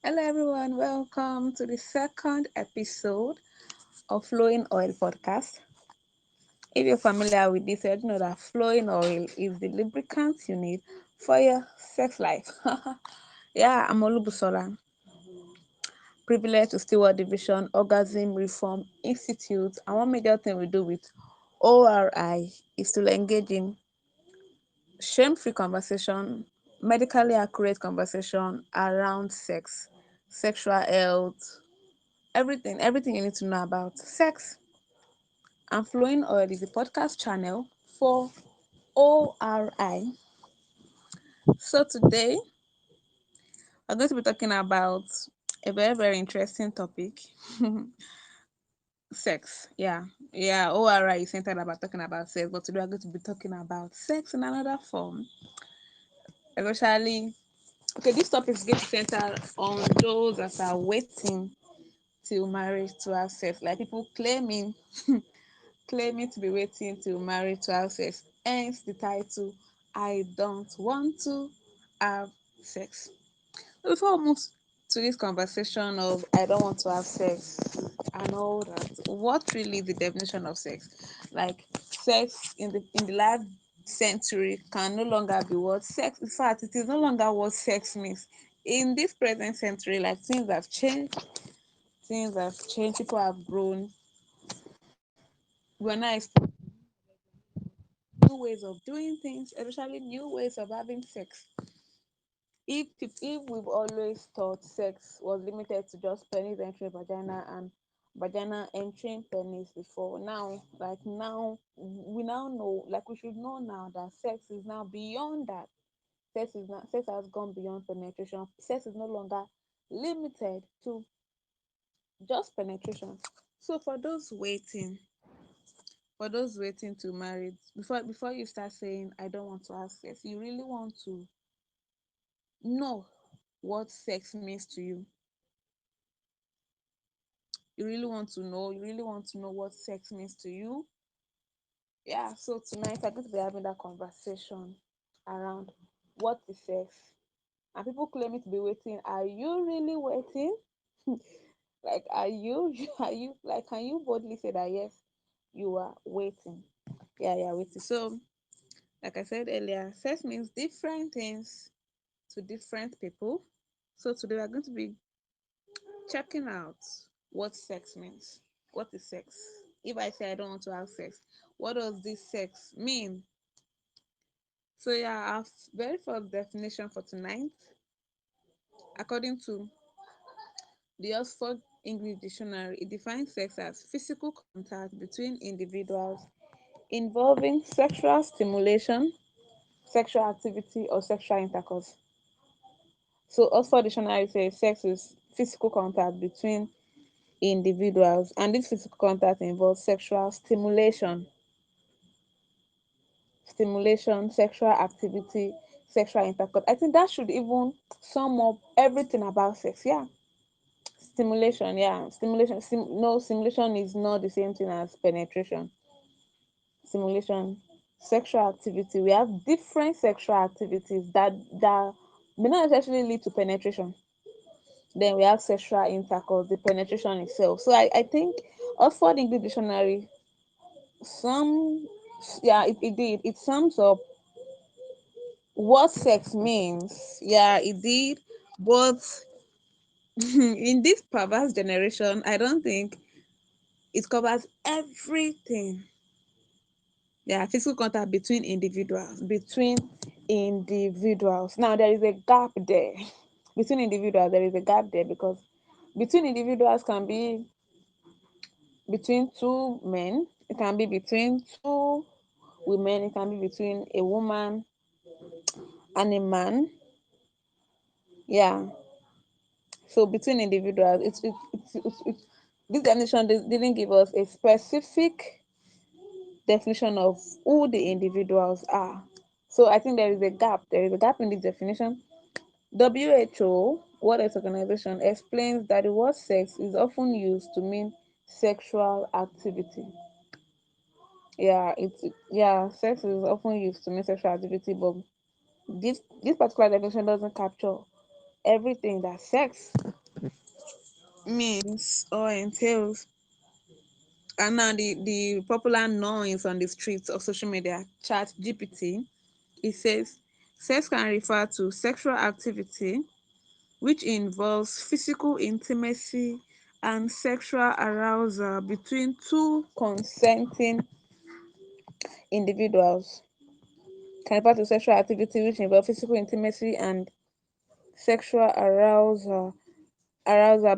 Hello, everyone. Welcome to the second episode of Flowing Oil podcast. If you're familiar with this, you know that flowing oil is the lubricant you need for your sex life. Yeah, I'm Olubusola, privileged to steward division Orgasm Reform Institute. And one major thing we do with ORI is to engage in shame-free conversation, medically accurate conversation around sex, sexual health, everything you need to know about sex. And Flowing Oil is a podcast channel for ORI. So today we're going to be talking about a very interesting topic. Sex. Yeah, ORI is centered about talking about sex, but today we're going to be talking about sex in another form. Especially, okay, this topic is going to center on those that are waiting till marriage to have sex, like people claiming to be waiting till marriage to have sex. Hence the title, I don't want to have sex. So before we move to this conversation of I don't want to have sex and all that, what really is the definition of sex? Like sex in the last century can no longer be what sex. In fact, it is no longer what sex means. In this present century, like things have changed, people have grown. We're now new ways of doing things, especially new ways of having sex. If we've always thought sex was limited to just penis entering vagina and vagina entering penis before, now we now know, like we should know now that sex is now beyond that. Sex has gone beyond penetration. Sex is no longer limited to just penetration. So for those waiting to marry, before you start saying I don't want to have sex, you really want to know what sex means to you. You really want to know what sex means to you. Yeah, so tonight I'm going to be having that conversation around what is sex. And people claiming to be waiting. Are you really waiting? Like, are you are you like, can you boldly say that yes, you are waiting? Yeah, yeah, waiting. So like I said earlier, sex means different things to different people. So today we're going to be checking out what sex means. What is sex? If I say I don't want to have sex, what does this sex mean? So yeah, our very first definition for tonight, according to the Oxford English Dictionary, it defines sex as physical contact between individuals involving sexual stimulation, sexual activity, or sexual intercourse. So Oxford Dictionary says sex is physical contact between individuals, and this physical contact involves sexual stimulation, sexual activity, sexual intercourse. I think that should even sum up everything about sex. Yeah, stimulation. Yeah, stimulation. No, stimulation is not the same thing as penetration. Stimulation, sexual activity. We have different sexual activities that may not necessarily lead to penetration. Then we have sexual intercourse, the penetration itself. So I think Oxford English Dictionary, some yeah, it did. It sums up what sex means. Yeah, it did. But in this perverse generation, I don't think it covers everything. Yeah, physical contact between individuals. Now there is a gap there. Between individuals, there is a gap there because between individuals can be between two men, it can be between two women, it can be between a woman and a man. Yeah. So between individuals, this definition didn't give us a specific definition of who the individuals are. So I think there is a gap. There is a gap in this definition. WHO, World Health Organization, explains that the word sex is often used to mean sexual activity. Yeah, sex is often used to mean sexual activity, but this particular definition doesn't capture everything that sex means or entails. And now the popular noise on the streets of social media, chat GPT, it says sex can refer to sexual activity which involves physical intimacy and sexual arousal between two consenting individuals. Can refer to sexual activity which involves physical intimacy and sexual arousal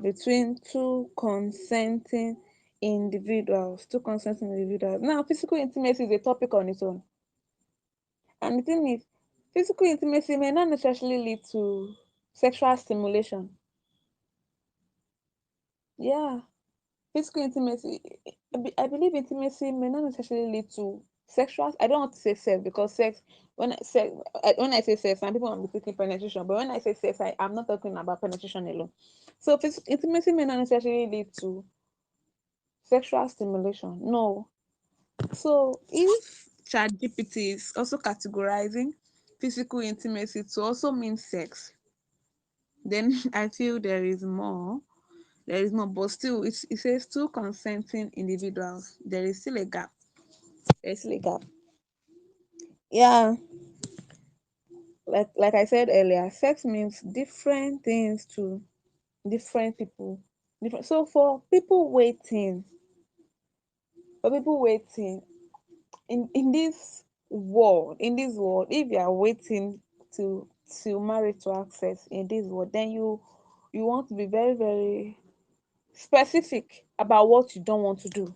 between two consenting individuals. Now, physical intimacy is a topic on its own. And the thing is, physical intimacy may not necessarily lead to sexual stimulation. Yeah, physical intimacy, I believe intimacy may not necessarily lead to sexual. I don't want to say sex because sex, when I say sex, some people are mistaking penetration. But when I say sex, I'm not talking about penetration alone. So physical intimacy may not necessarily lead to sexual stimulation. No. So if ChatGPT is also categorizing physical intimacy to also mean sex, then I feel there is more. There is more, but still, it says two consenting individuals. There is still a gap. There is still a gap. Yeah, like I said earlier, sex means different things to different people. Different. So for people waiting in this world, if you are waiting to marry to access in this world, then you want to be very very specific about what you don't want to do.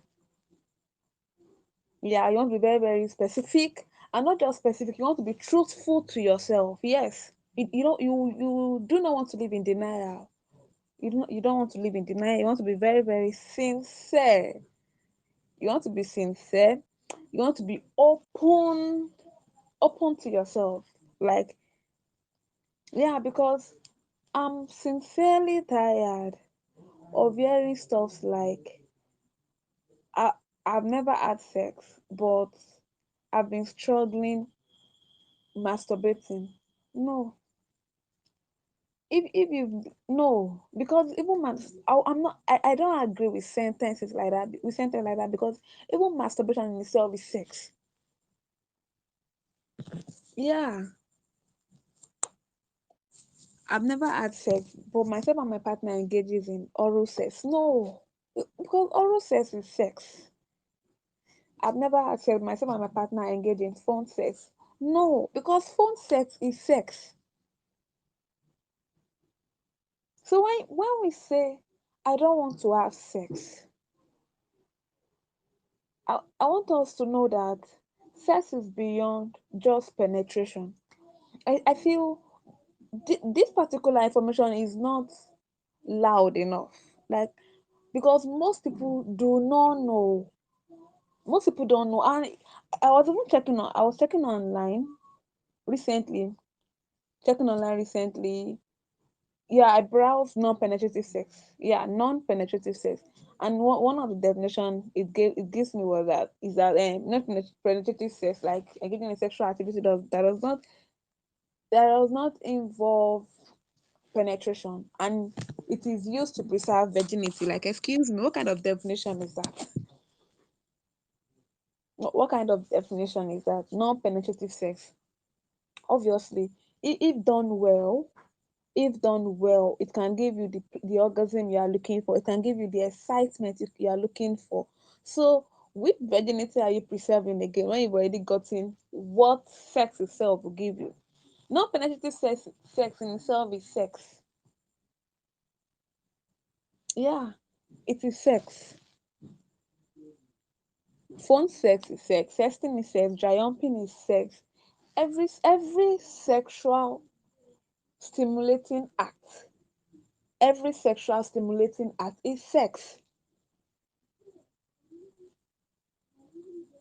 Yeah, you want to be very very specific, and not just specific, you want to be truthful to yourself. Yes, you do not want to live in denial. You don't want to live in denial. You want to be very very sincere. You want to be sincere. You want to be open to yourself. Like, yeah, because I'm sincerely tired of hearing stuff like, I, I've never had sex, but I've been struggling masturbating. No. If you no, because even I don't agree with sentences like that, because even masturbation in itself is sex. Yeah, I've never had sex, but myself and my partner engages in oral sex. No, because oral sex is sex. I've never had sex. Myself and my partner engage in phone sex. No, because phone sex is sex. So when we say I don't want to have sex, I want us to know that sex is beyond just penetration. I feel this particular information is not loud enough. Like, because most people do not know. Most people don't know. And I was checking online recently, Yeah, I browsed non-penetrative sex. Yeah, non-penetrative sex. And one of the definition it gives me was that is that non-penetrative sex, like engaging in sexual activity that does not involve penetration, and it is used to preserve virginity. Like, excuse me, what kind of definition is that? What kind of definition is that? Non-penetrative sex. Obviously, if done well, it can give you the orgasm you are looking for. It can give you the excitement you are looking for. So, which virginity are you preserving again when you've already gotten what sex itself will give you? Non penetrative sex in itself is sex. Yeah, it is sex. Phone sex is sex. Sexting is sex. Dry humping is sex. Every sexual stimulating act, is sex.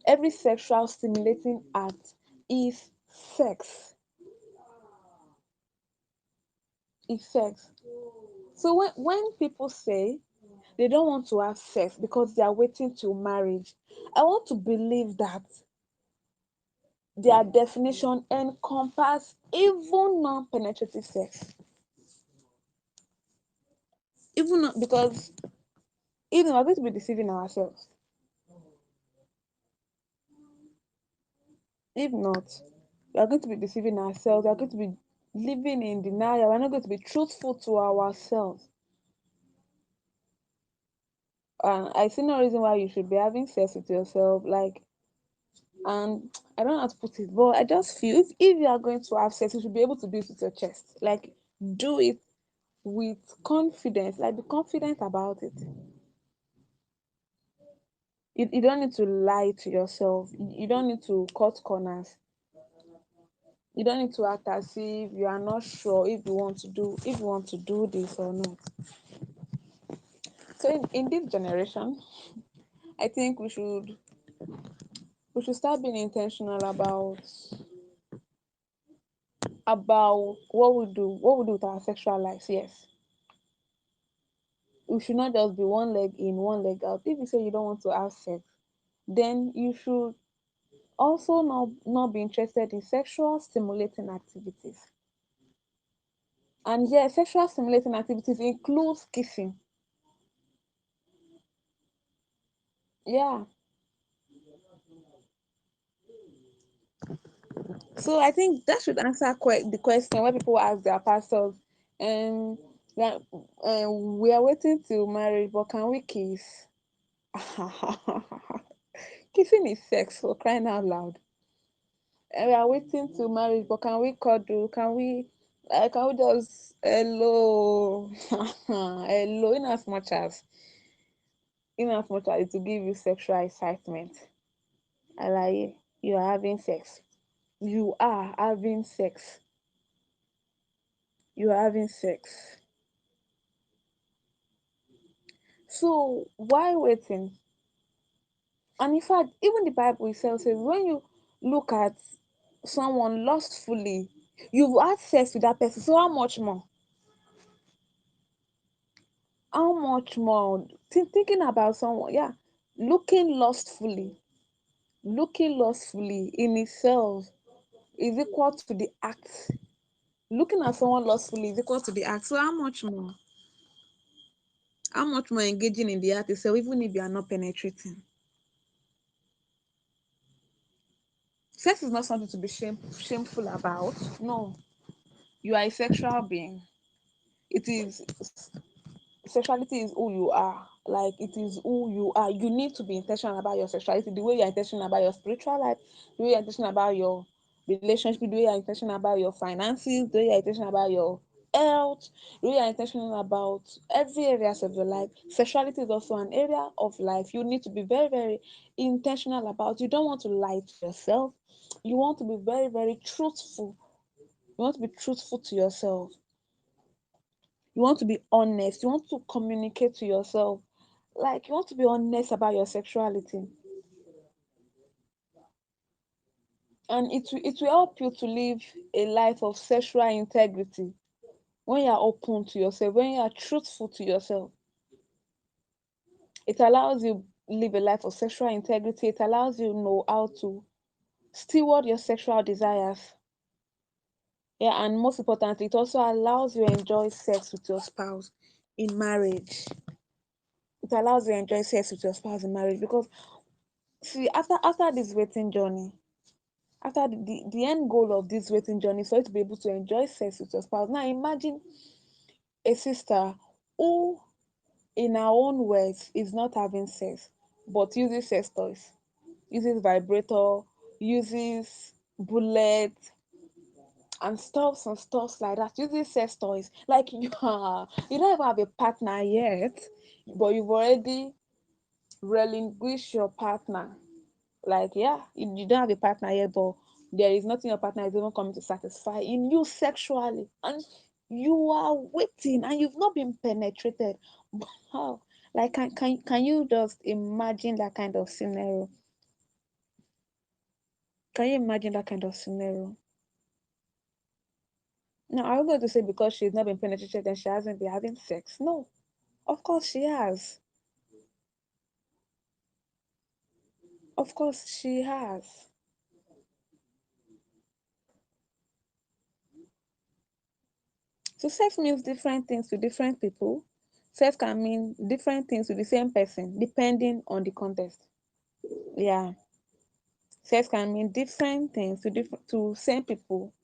Every sexual stimulating act is sex. Is sex. So when people say they don't want to have sex because they are waiting till marriage, I want to believe that their definition encompass even non-penetrative sex. Even because even we're going to be deceiving ourselves. If not, we are going to be deceiving ourselves. We are going to be living in denial. We're not going to be truthful to ourselves. And I see no reason why you should be having sex with yourself. Like, and I don't know how to put it, but I just feel if you are going to have sex, you should be able to do it with your chest. Like, do it with confidence. Like, be confident about it. You don't need to lie to yourself. You don't need to cut corners. You don't need to act as if you are not sure if you want to do this or not. So in this generation, I think we should start being intentional about what we do with our sexual lives. Yes, we should not just be one leg in, one leg out. If you say you don't want to have sex, then you should also not be interested in sexual stimulating activities. And yes, sexual stimulating activities includes kissing. Yeah. So I think that should answer the question when people ask their pastors, and that we are waiting till marriage, but can we kiss? Kissing is sex for crying out loud. And we are waiting till marriage, but can we cuddle? Can we just hello, hello? In as much as it will give you sexual excitement, like you are having sex. You are having sex. You are having sex. So why waiting? And in fact, even the Bible itself says when you look at someone lustfully, you've had sex with that person. So how much more? How much more? Thinking about someone, yeah, looking lustfully, looking lustfully in itself is equal to the act. Looking at someone lustfully is equal to the act. So how much more? How much more engaging in the act itself, even if you are not penetrating? Sex is not something to be shameful about. No, you are a sexual being. It is Sexuality is who you are. Like it is who you are. You need to be intentional about your sexuality, the way you're intentional about your spiritual life, the way you're intentional about your relationship, the way you're intentional about your finances, the way you're intentional about your health, the way you're intentional about every areas of your life. Sexuality is also an area of life you need to be very, very intentional about. You don't want to lie to yourself. You want to be very, very truthful. You want to be truthful to yourself. You want to be honest. You want to communicate to yourself. Like you want to be honest about your sexuality. And it will help you to live a life of sexual integrity when you are open to yourself, when you are truthful to yourself. It allows you live a life of sexual integrity. It allows you know how to steward your sexual desires. Yeah, and most importantly, it also allows you enjoy sex with your spouse in marriage. It allows you enjoy sex with your spouse in marriage because see after this waiting journey, after the end goal of this waiting journey is for you to be able to enjoy sex with your spouse. Now imagine a sister who in her own words is not having sex but uses sex toys, uses vibrator, uses bullet and stuffs like that, uses sex toys. Like you don't even have a partner yet, but you've already relinquished your partner. Like, yeah, you don't have a partner yet, but there is nothing your partner is even coming to satisfy in you sexually. And you are waiting and you've not been penetrated. How? Like, can you just imagine that kind of scenario? Can you imagine that kind of scenario? Now, are we going to say because she's not been penetrated and she hasn't been having sex? No, of course she has. Of course she has. So sex means different things to different people. Sex can mean different things to the same person depending on the context. Yeah, sex can mean different things to same people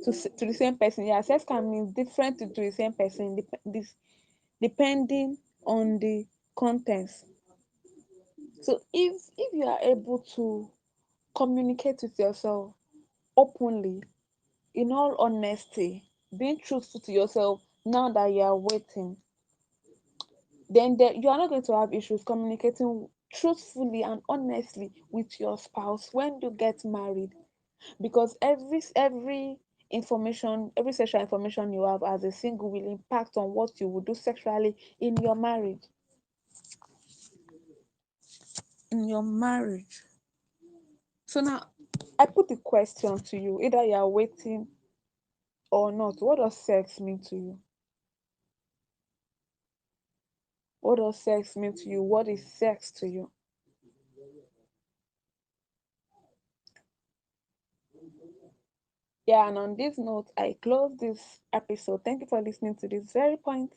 to the same person. Yeah, sex can mean different to the same person depending on the context. So if you are able to communicate with yourself openly, in all honesty, being truthful to yourself now that you are waiting, then you are not going to have issues communicating truthfully and honestly with your spouse when you get married, because every information, every sexual information you have as a single will impact on what you will do sexually in your marriage. In your marriage. So now I put the question to you, either you are waiting or not. What does sex mean to you? What does sex mean to you? What is sex to you? Yeah, and on this note, I close this episode. Thank you for listening to this very point.